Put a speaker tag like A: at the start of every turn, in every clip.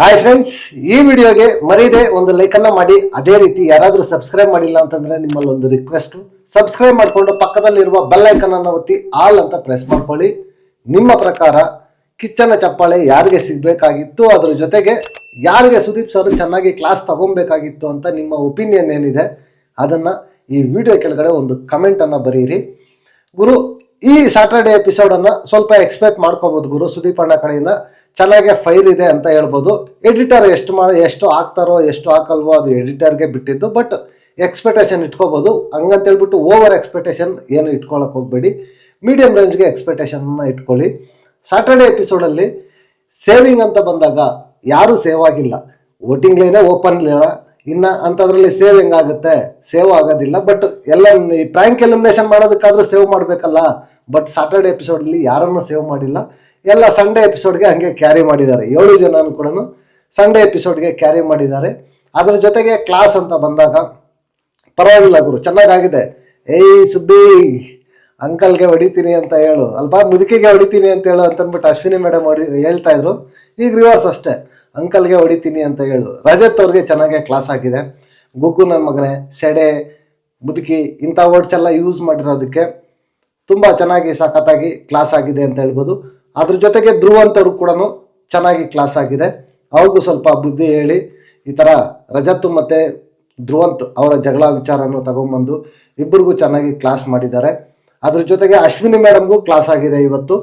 A: Hi friends, ಈ ವಿಡಿಯೋಗೆ ಮರೀದೆ ಒಂದು ಲೈಕ್ ಅನ್ನ ಮಾಡಿ. ಅದೇ ರೀತಿ ಯಾರಾದ್ರೂ ಸಬ್ಸ್ಕ್ರೈಬ್ ಮಾಡಿಲ್ಲ ಅಂತಂದ್ರೆ ನಿಮ್ಮಲ್ಲಿ ಒಂದು ರಿಕ್ವೆಸ್ಟ್, ಸಬ್ಸ್ಕ್ರೈಬ್ ಮಾಡಿಕೊಂಡು ಪಕ್ಕದಲ್ಲಿರುವ ಬೆಲ್ ಐಕನ್ ಅನ್ನು ಒತ್ತಿ ಆಲ್ ಅಂತ ಪ್ರೆಸ್ ಮಾಡ್ಕೊಳ್ಳಿ. ನಿಮ್ಮ ಪ್ರಕಾರ ಕಿಚ್ಚನ ಚಪ್ಪಾಳೆ ಯಾರಿಗೆ ಸಿಗ್ಬೇಕಾಗಿತ್ತು, ಅದ್ರ ಜೊತೆಗೆ ಯಾರಿಗೆ ಸುದೀಪ್ ಸರ್ ಚೆನ್ನಾಗಿ ಕ್ಲಾಸ್ ತಗೊಬೇಕಾಗಿತ್ತು ಅಂತ ನಿಮ್ಮ ಒಪಿನಿಯನ್ ಏನಿದೆ ಅದನ್ನ ಈ ವಿಡಿಯೋ ಕೆಳಗಡೆ ಒಂದು ಕಮೆಂಟ್ ಅನ್ನ ಬರೀರಿ. ಗುರು, ಈ ಸ್ಯಾಟರ್ಡೆ ಎಪಿಸೋಡ್ ಅನ್ನ ಸ್ವಲ್ಪ ಎಕ್ಸ್ಪೆಕ್ಟ್ ಮಾಡ್ಕೋಬಹುದು ಗುರು. ಸುದೀಪ್ ಅಣ್ಣ ಕಡೆಯಿಂದ ಚೆನ್ನಾಗೆ ಫೈಲ್ ಇದೆ ಅಂತ ಹೇಳ್ಬೋದು. ಎಡಿಟರ್ ಎಷ್ಟು ಹಾಕ್ತಾರೋ ಎಷ್ಟು ಹಾಕಲ್ವೋ ಅದು ಎಡಿಟರ್ಗೆ ಬಿಟ್ಟಿದ್ದು. ಬಟ್ ಎಕ್ಸ್ಪೆಕ್ಟೇಷನ್ ಇಟ್ಕೋಬಹುದು. ಹಂಗಂತ ಹೇಳ್ಬಿಟ್ಟು ಓವರ್ ಎಕ್ಸ್ಪೆಕ್ಟೇಷನ್ ಏನು ಇಟ್ಕೊಳಕ್ ಹೋಗ್ಬೇಡಿ. ಮೀಡಿಯಂ ರೇಂಜ್ಗೆ ಎಕ್ಸ್ಪೆಕ್ಟೇಷನ್ ಇಟ್ಕೊಳ್ಳಿ. ಸ್ಯಾಟರ್ಡೆ ಎಪಿಸೋಡಲ್ಲಿ ಸೇವಿಂಗ್ ಅಂತ ಬಂದಾಗ ಯಾರು ಸೇವ್ ಆಗಿಲ್ಲ. ವೋಟಿಂಗ್ ಲೈನೇ ಓಪನ್ ಇಲ್ಲ. ಇನ್ನ ಅಂತದ್ರಲ್ಲಿ ಸೇವ್ ಹೆಂಗಾಗುತ್ತೆ? ಸೇವ್ ಆಗೋದಿಲ್ಲ. ಬಟ್ ಎಲ್ಲ ಈ ಪ್ರ್ಯಾಂಕ್ ಎಲಿಮಿನೇಷನ್ ಮಾಡೋದಕ್ಕಾದ್ರೂ ಸೇವ್ ಮಾಡ್ಬೇಕಲ್ಲ. ಬಟ್ ಸ್ಯಾಟರ್ಡೆ ಎಪಿಸೋಡ್ ಅಲ್ಲಿ ಯಾರನ್ನು ಸೇವ್ ಮಾಡಿಲ್ಲ. ಎಲ್ಲ ಸಂಡೇ ಎಪಿಸೋಡ್ಗೆ ಹಂಗೆ ಕ್ಯಾರಿ ಮಾಡಿದ್ದಾರೆ. 7 ಜನನು ಕೂಡ ಸಂಡೇ ಎಪಿಸೋಡ್ಗೆ ಕ್ಯಾರಿ ಮಾಡಿದ್ದಾರೆ. ಅದ್ರ ಜೊತೆಗೆ ಕ್ಲಾಸ್ ಅಂತ ಬಂದಾಗ ಪರವಾಗಿಲ್ಲ ಗುರು, ಚೆನ್ನಾಗಾಗಿದೆ. ಏಯ್ ಸುಬ್ಬಿ, ಅಂಕಲ್ಗೆ ಹೊಡಿತೀನಿ ಅಂತ ಹೇಳು, ಅಲ್ಪ ಮುದುಕಿಗೆ ಹೊಡಿತೀನಿ ಅಂತ ಹೇಳು ಅಂತಂದ್ಬಿಟ್ಟು ಅಶ್ವಿನಿ ಮೇಡಮ್ ಹೇಳ್ತಾ ಇದ್ರು. ಈಗ ರಿವರ್ಸ್ ಅಷ್ಟೇ, ಅಂಕಲ್ಗೆ ಹೊಡಿತೀನಿ ಅಂತ ಹೇಳು. ರಜತ್ ಅವ್ರಿಗೆ ಚೆನ್ನಾಗೆ ಕ್ಲಾಸ್ ಆಗಿದೆ. ಗುಗ್ಗು ನನ್ನ ಮಗನೇ, ಸೆಡೆ, ಮುದುಕಿ ಇಂಥ ವರ್ಡ್ಸ್ ಎಲ್ಲ ಯೂಸ್ ಮಾಡಿರೋದಕ್ಕೆ ತುಂಬಾ ಚೆನ್ನಾಗಿ ಸಖತ್ತಾಗಿ ಕ್ಲಾಸ್ ಆಗಿದೆ ಅಂತ ಹೇಳ್ಬೋದು. ಅದ್ರ ಜೊತೆಗೆ ಧ್ರುವಂತವ್ರು ಕೂಡ ಚೆನ್ನಾಗಿ ಕ್ಲಾಸ್ ಆಗಿದೆ. ಅವ್ರಿಗೂ ಸ್ವಲ್ಪ ಬುದ್ಧಿ ಹೇಳಿ ಈ ತರ ರಜತ್ ಮತ್ತೆ ಧ್ರುವಂತ್ ಅವರ ಜಗಳ ವಿಚಾರವನ್ನು ತಗೊಂಡ್ಬಂದು ಇಬ್ಬರಿಗೂ ಚೆನ್ನಾಗಿ ಕ್ಲಾಸ್ ಮಾಡಿದ್ದಾರೆ. ಅದ್ರ ಜೊತೆಗೆ ಅಶ್ವಿನಿ ಮೇಡಮ್ಗೂ ಕ್ಲಾಸ್ ಆಗಿದೆ. ಇವತ್ತು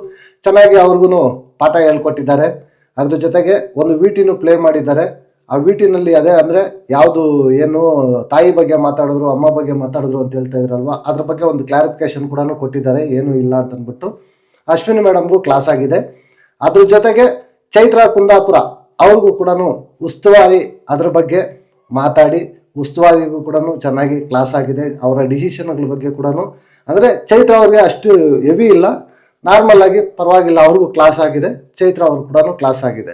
A: ಚೆನ್ನಾಗಿ ಅವ್ರಿಗೂ ಪಾಠ ಹೇಳ್ಕೊಟ್ಟಿದ್ದಾರೆ. ಅದ್ರ ಜೊತೆಗೆ ಒಂದು ವಿಟಿನೂ ಪ್ಲೇ ಮಾಡಿದ್ದಾರೆ. ಆ ವಿಟಿನಲ್ಲಿ ಅದೇ ಅಂದ್ರೆ ಯಾವುದು ಏನು ತಾಯಿ ಬಗ್ಗೆ ಮಾತಾಡಿದ್ರು, ಅಮ್ಮ ಬಗ್ಗೆ ಮಾತಾಡಿದ್ರು ಅಂತ ಹೇಳ್ತಾ ಇದ್ರಲ್ವಾ, ಅದ್ರ ಬಗ್ಗೆ ಒಂದು ಕ್ಲಾರಿಫಿಕೇಶನ್ ಕೂಡ ಕೊಟ್ಟಿದ್ದಾರೆ. ಏನು ಇಲ್ಲ ಅಂತಂದ್ಬಿಟ್ಟು ಅಶ್ವಿನಿ ಮೇಡಮ್ಗೂ ಕ್ಲಾಸ್ ಆಗಿದೆ. ಅದ್ರ ಜೊತೆಗೆ ಚೈತ್ರ ಕುಂದಾಪುರ ಅವ್ರಿಗೂ ಕೂಡ ಉಸ್ತುವಾರಿ ಅದ್ರ ಬಗ್ಗೆ ಮಾತಾಡಿ ಉಸ್ತುವಾರಿಗೂ ಕೂಡ ಚೆನ್ನಾಗಿ ಕ್ಲಾಸ್ ಆಗಿದೆ. ಅವರ ಡಿಸಿಷನ್ಗಳ ಬಗ್ಗೆ ಕೂಡ ಅಂದ್ರೆ ಚೈತ್ರ ಅವ್ರಿಗೆ ಅಷ್ಟು ಹೆವಿ ಇಲ್ಲ, ನಾರ್ಮಲ್ ಆಗಿ ಪರವಾಗಿಲ್ಲ, ಅವ್ರಿಗೂ ಕ್ಲಾಸ್ ಆಗಿದೆ. ಚೈತ್ರ ಅವ್ರಿಗೂ ಕೂಡ ಕ್ಲಾಸ್ ಆಗಿದೆ.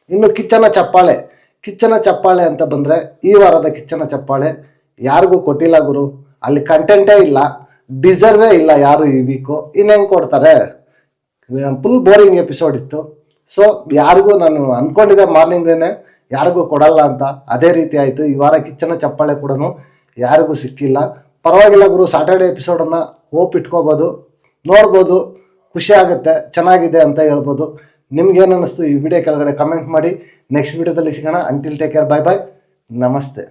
A: ಇನ್ನು ಕಿಚ್ಚನ ಚಪ್ಪಾಳೆ ಅಂತ ಬಂದ್ರೆ ಈ ವಾರದ ಕಿಚ್ಚನ ಚಪ್ಪಾಳೆ ಯಾರಿಗೂ ಕೊಟ್ಟಿಲ್ಲ ಗುರು. ಅಲ್ಲಿ ಕಂಟೆಂಟೇ ಇಲ್ಲ, ಡಿಸರ್ವೇ ಇಲ್ಲ ಯಾರು ಈ ವೀಕು. ಇನ್ನೇನು ಕೊಡ್ತಾರೆ? ಫುಲ್ ಬೋರಿಂಗ್ ಎಪಿಸೋಡ್ ಇತ್ತು. ಸೊ ಯಾರಿಗೂ ನಾನು ಅನ್ಕೊಂಡಿದ್ದೆ ಮಾರ್ನಿಂಗೇನೆ ಯಾರಿಗೂ ಕೊಡಲ್ಲ ಅಂತ, ಅದೇ ರೀತಿ ಆಯ್ತು. ಈ ವಾರ ಕಿಚ್ಚನ ಚಪ್ಪಾಳೆ ಕೂಡ ಯಾರಿಗೂ ಸಿಕ್ಕಿಲ್ಲ. ಪರವಾಗಿಲ್ಲ ಗುರು, ಸ್ಯಾಟರ್ಡೆ ಎಪಿಸೋಡನ್ನ ಹೋಪ್ ಇಟ್ಕೋಬೋದು, ನೋಡ್ಬೋದು, ಖುಷಿ ಆಗುತ್ತೆ, ಚೆನ್ನಾಗಿದೆ ಅಂತ ಹೇಳ್ಬೋದು. ನಿಮ್ಗೇನು ಅನ್ನಿಸ್ತು ಈ ವಿಡಿಯೋ ಕೆಳಗಡೆ ಕಮೆಂಟ್ ಮಾಡಿ. ನೆಕ್ಸ್ಟ್ ವಿಡಿಯೋದಲ್ಲಿ ಸಿಗೋಣ. ಅಂಟಿಲ್ ಟೇಕ್ ಕೇರ್, ಬಾಯ್ ಬಾಯ್, ನಮಸ್ತೆ.